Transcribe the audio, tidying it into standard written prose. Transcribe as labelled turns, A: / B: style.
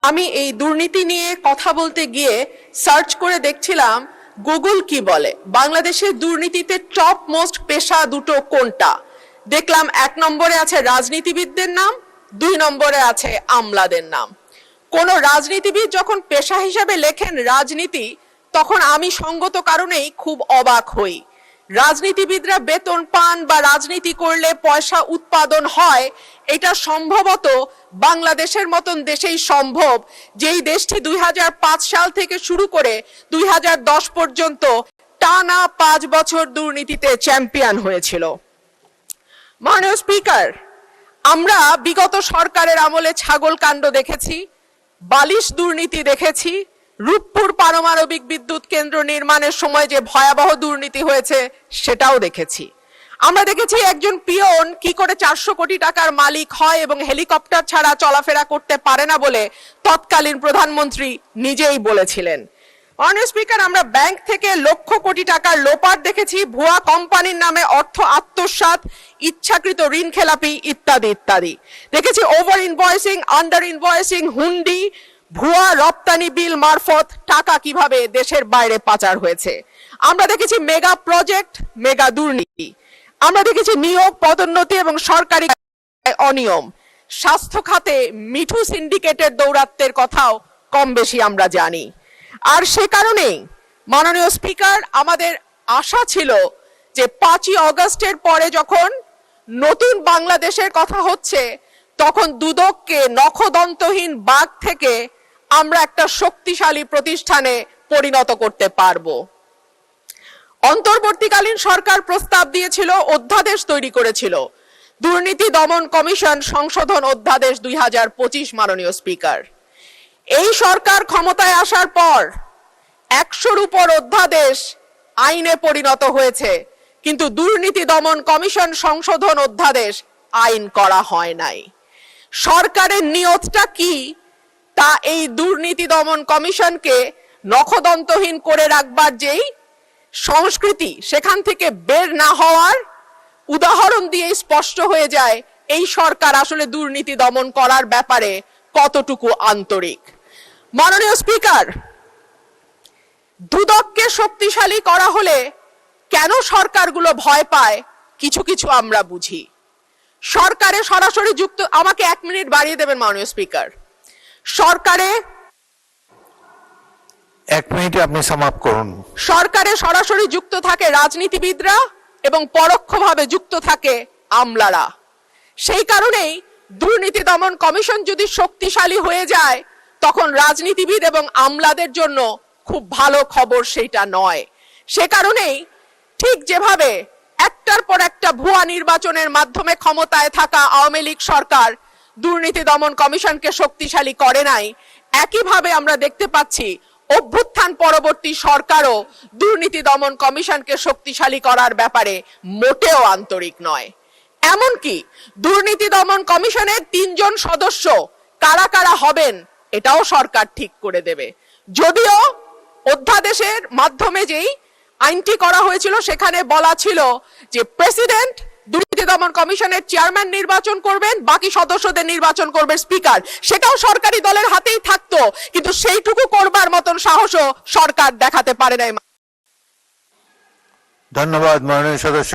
A: আমি এই দুর্নীতি নিয়ে কথা বলতে গিয়ে সার্চ করে দেখছিলাম গুগল কি বলে, বাংলাদেশের দুর্নীতিতে টপ মোস্ট পেশা দুটো কোনটা। দেখলাম 1 নম্বরে আছে রাজনীতিবিদদের নাম, 2 নম্বরে আছে আমলাদের নাম। কোন রাজনীতিবিদ যখন পেশা হিসাবে লেখেন রাজনীতি, তখন আমি সঙ্গত কারণেই খুব অবাক হই। রাজনীতিবিদরা বেতন পান বা রাজনীতি করলে পয়সা উৎপাদন হয়, এটা সম্ভবত বাংলাদেশের মতন দেশেই সম্ভব, যেই দেশটি 2005 সাল থেকে শুরু করে 2010 পর্যন্ত টানা 5 বছর দুর্নীতিতে চ্যাম্পিয়ন হয়েছিল। মাননীয় স্পিকার, আমরা বিগত সরকারের আমলে ছাগল কাণ্ড দেখেছি, বালিশ দুর্নীতি দেখেছি, রূপপুর পারমাণবিক বিদ্যুৎ কেন্দ্র নির্মাণের সময় যে ভয়াবহ দুর্নীতি হয়েছে সেটাও দেখেছি। আমরা দেখেছি একজন পিয়ন কি করে 400 কোটি টাকার মালিক হয় এবং হেলিকপ্টার ছাড়া চলাফেরা করতে পারে না বলে তৎকালীন প্রধানমন্ত্রী নিজেই বলেছিলেন। মাননীয় স্পিকার, আমরা ব্যাংক থেকে লক্ষ কোটি টাকার লোপাট দেখেছি, ভুয়া কোম্পানির নামে অর্থ আত্মসাৎ, ইচ্ছাকৃত ঋণ খেলাপি ইত্যাদি ইত্যাদি দেখেছি। ওভার ইনভয়েসিং, আন্ডার ইনভয়েসিং, হুন্ডি, ভুয়া রপ্তানি বিল মারফত টাকা কিভাবে দেশের বাইরে পাচার হয়েছে। আমরা দেখেছি মেগা প্রজেক্ট, মেগা দুর্নীতি। আমরা দেখেছি নিয়োগ, পদোন্নতি এবং সরকারি অনিয়ম। স্বাস্থ্য খাতে মিঠু সিন্ডিকেটের দৌরাত্ম্যের কথাও কম বেশি আমরা জানি। আর সে কারণেই মাননীয় স্পিকার, আমাদের আশা ছিল যে 5ই অগস্টের পরে যখন নতুন বাংলাদেশের কথা হচ্ছে, তখন দুদককে নখদন্তহীন বাঘ থেকে আমরা একটা শক্তিশালী প্রতিষ্ঠানে পরিণত করতে পারবো। অন্তর্বর্তীকালীন সরকার প্রস্তাব দিয়েছিল, অধ্যাদেশ তৈরি করেছিল, দুর্নীতি দমন কমিশন সংশোধন অধ্যাদেশ 2025। মাননীয় স্পিকার, এই সরকার ক্ষমতায় আসার পর 100-র উপর অধ্যাদেশ আইনে পরিণত হয়েছে, কিন্তু দুর্নীতি দমন কমিশন সংশোধন অধ্যাদেশ আইন করা হয় নাই। সরকারের নিয়তটা কি তা এই দুর্নীতি দমন কমিশনকে নখদন্তহীন করে রাখবার যেই সংস্কৃতি, সেখান থেকে বের না হওয়ার উদাহরণ দিয়ে স্পষ্ট হয়ে যায় এই সরকার আসলে দুর্নীতি দমন করার ব্যাপারে কতটুকু আন্তরিক। মাননীয় স্পিকার, দুদককে শক্তিশালী করা হলে কেন সরকারগুলো ভয় পায় কিছু কিছু আমরা বুঝি। সরকারে সরাসরি যুক্ত, আমাকে 1 মিনিট বাড়িয়ে দেবেন মাননীয় স্পিকার। সরকারে
B: 1 মিনিটে আপনি সমাপ্ত করুন।
A: সরকারে সরাসরি যুক্ত থাকে রাজনীতিবিদরা এবং পরোক্ষভাবে যুক্ত থাকে আমলারা। সেই কারণেই দুর্নীতি দমন কমিশন যদি শক্তিশালী হয়ে যায়, তখন রাজনীতিবিদ এবং আমলাদের জন্য খুব ভালো খবর সেইটা নয়। সে কারণেই ঠিক যেভাবে একটার পর একটা ভুয়া নির্বাচনের মাধ্যমে ক্ষমতায় থাকা আওয়ামী লীগ সরকার দুর্নীতি দমন কমিশনকে শক্তিশালী করে নাই, একইভাবে আমরা দেখতে পাচ্ছি অভ্যুত্থান পরবর্তী সরকারও দুর্নীতি দমন কমিশনকে শক্তিশালী করার ব্যাপারে মোটেও আন্তরিক নয়। এমনকি দুর্নীতি দমন কমিশনের 3 জন সদস্য কারা কারা হবেন এটাও সরকার ঠিক করে দেবে। যদিও অধ্যাদেশের মাধ্যমে যেই আইনটি করা হয়েছিল সেখানে বলা ছিল যে প্রেসিডেন্ট দুর্নীতি দমন কমিশনের চেয়ারম্যান নির্বাচন করবেন, বাকি সদস্যদের নির্বাচন করবে স্পিকার। সেটাও সরকারি দলের হাতেই থাকতো, কিন্তু সেইটুকু করবার মতন সাহসও সরকার দেখাতে পারে নাই।
B: ধন্যবাদ মাননীয় সদস্য।